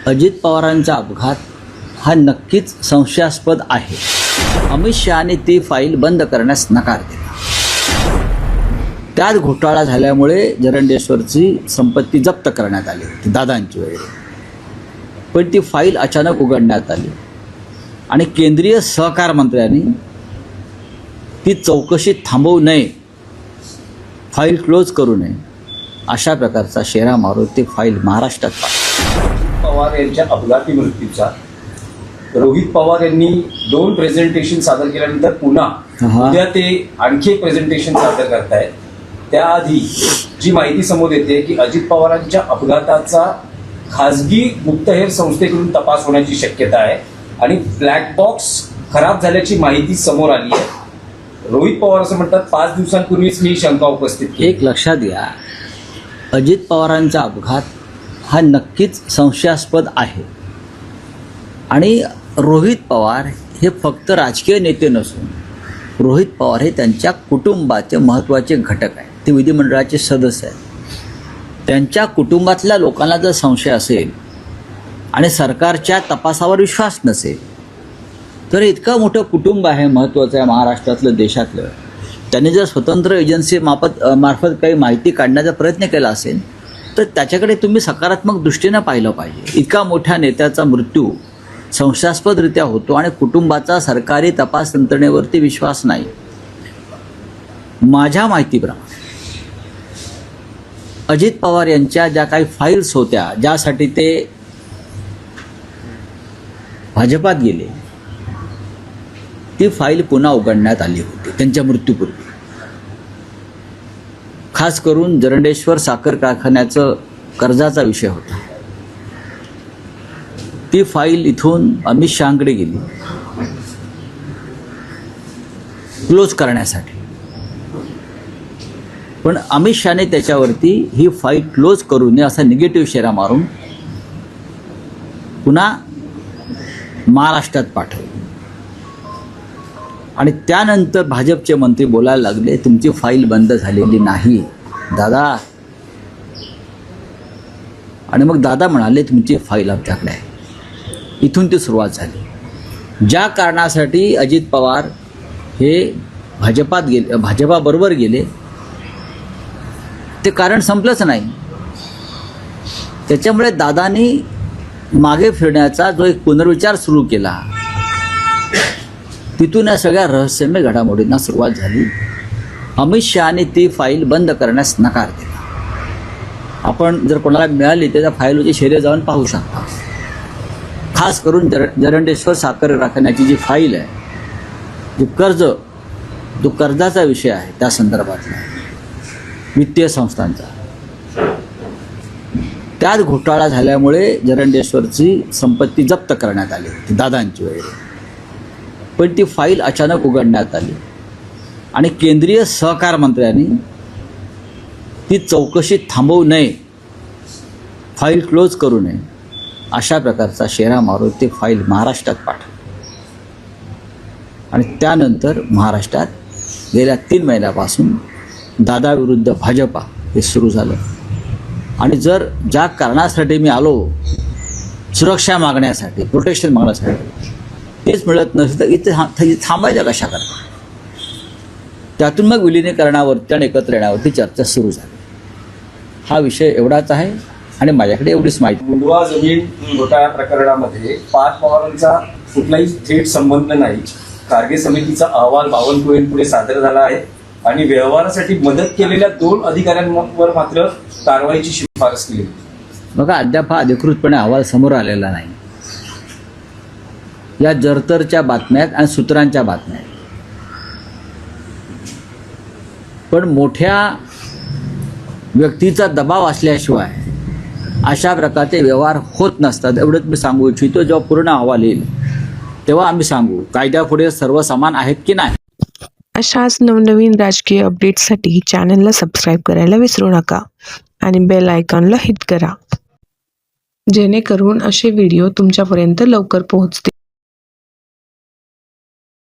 अजित पवारांचा अपघात हा नक्कीच संशयास्पद आहे. अमित शहाने ती फाईल बंद करण्यास नकार दिला. त्यात घोटाळा झाल्यामुळे जरंडेश्वरची संपत्ती जप्त करण्यात आली होती, दादांची वगैरे. पण ती फाईल अचानक उघडण्यात आली आणि केंद्रीय सहकार मंत्र्यांनी ती चौकशी थांबवू नये, फाईल क्लोज करू नये, अशा प्रकारचा शेरा मारून ती फाईल महाराष्ट्रात पाठवली. पवार यांच्या अपघाती मृत्यूचा रोहित पवार यांनी 2 प्रेझेंटेशन सादर केल्यानंतर पुन्हा उद्या ते आणखी एक प्रेझेंटेशन सादर करतायत. त्याआधी जी माहिती समोर येते की अजित पवारांच्या अपघाताचा खासगी गुप्तहेर संस्थेकडून तपास होण्याची शक्यता आहे आणि ब्लॅक बॉक्स खराब झाल्याची माहिती समोर आली आहे. रोहित पवार असं म्हणतात 5 दिवसांपूर्वीच मी शंका उपस्थित केली. एक लक्षात घ्या, अजित पवारांचा अपघात हा नक्कीच संशयास्पद आहे आणि रोहित पवार हे फक्त राजकीय नेते नसून रोहित पवार हे त्यांच्या कुटुंबाचे महत्त्वाचे घटक आहेत. ते विधिमंडळाचे सदस्य आहेत. त्यांच्या कुटुंबातल्या लोकांना जर संशय असेल आणि सरकारच्या तपासावर विश्वास नसेल तर इतकं मोठं कुटुंब आहे, महत्त्वाचं आहे महाराष्ट्रातलं, देशातलं, त्यांनी जर स्वतंत्र एजन्सी मार्फत काही माहिती काढण्याचा प्रयत्न केला असेल तर त्याच्याकडे तुम्ही सकारात्मक दृष्टीनं पाहिलं पाहिजे. इतका मोठ्या नेत्याचा मृत्यू संशयास्पदरित्या होतो आणि कुटुंबाचा सरकारी तपास यंत्रणेवरती विश्वास नाही. माझ्या माहितीप्रमाणे अजित पवार यांच्या ज्या काही फाईल्स होत्या, ज्यासाठी ते भाजपात गेले, ती फाईल पुन्हा उघडण्यात आली होती त्यांच्या मृत्यूपूर्वी. खास करून जरंडेश्वर साखर कारखान्याचं कर्जाचा विषय होता. ती फाईल इथून अमित शहाकडे गेली क्लोज करण्यासाठी, पण अमित शहाने त्याच्यावरती ही फाईल क्लोज करू नये असा निगेटिव्ह शेरा मारून पुन्हा महाराष्ट्रात पाठवली. आणि त्यानंतर भाजपचे मंत्री बोलायला लागले, तुमची फाईल बंद झालेली नाही दादा. आणि मग दादा म्हणाले, तुमची फाईल आमच्याकडे आहे. इथून ती सुरुवात झाली. ज्या कारणासाठी अजित पवार हे भाजपाबरोबर गेले ते कारण संपलंच नाही. त्याच्यामुळे दादांनी मागे फिरण्याचा जो एक पुनर्विचार सुरू केला, तिथून या सगळ्या रहस्यमय घडामोडींना सुरुवात झाली. अमित शहाने ती फाईल बंद करण्यास नकार दिला. आपण जर कोणाला मिळाली त्याच्या फाईलची शेरे जाऊन पाहू शकता. खास करून जरंडेश्वर साखर कारखान्याची जी फाईल आहे, जो कर्जाचा विषय आहे त्या संदर्भातला, वित्तीय संस्थांचा, त्यात घोटाळा झाल्यामुळे जरंडेश्वरची संपत्ती जप्त करण्यात आली होती, दादांची वगैरे. पण ती फाईल अचानक उघडण्यात आली आणि केंद्रीय सहकार मंत्र्यांनी ती चौकशी थांबवू नये, फाईल क्लोज करू नये, अशा प्रकारचा शेरा मारून ती फाईल महाराष्ट्रात पाठवली. आणि त्यानंतर महाराष्ट्रात गेल्या 3 महिन्यापासून दादा विरुद्ध भाजपा हे सुरू झालं. आणि जर ज्या कारणासाठी मी आलो, सुरक्षा मागण्यासाठी, प्रोटेक्शन मागण्यासाठी, तेच मिळत नसेल तर इथे थांबायच्या कशा करता. त्यातून मग विलिनीकरणावरती आणि एकत्र येण्यावरती चर्चा सुरू झाली. हा विषय एवढाच आहे आणि माझ्याकडे एवढीच माहिती. मुंडवा जमीन घोटाळा प्रकरणामध्ये पार्थ पवारांचा कुठलाही थेट संबंध नाही. कारगे समितीचा अहवाल बावनकुळेंपुढे सादर झाला आहे आणि व्यवहारासाठी मदत केलेल्या 2 अधिकाऱ्यांवर मात्र कारवाईची शिफारस केली. बघा, अद्याप हा अधिकृतपणे अहवाल समोर आलेला नाही. या जरतरच्या बातम्या आहेत आणि सूत्रांच्या बातम्या आहेत. पण मोठ्या व्यक्तीचा दबाव असल्याशिवाय अशा प्रकारचे व्यवहार होत नसतात, एवढंच मी सांगू इच्छितो. जेव्हा पूर्ण अहवाल येईल तेव्हा आम्ही सांगू कायद्यापुढे सर्व समान आहेत की नाही. अशाच नवनवीन राजकीय अपडेट्ससाठी चॅनलला सबस्क्राईब करायला विसरू नका आणि बेल आयकॉनला हिट करा, जेणेकरून असे व्हिडिओ तुमच्यापर्यंत लवकर पोहोचतील.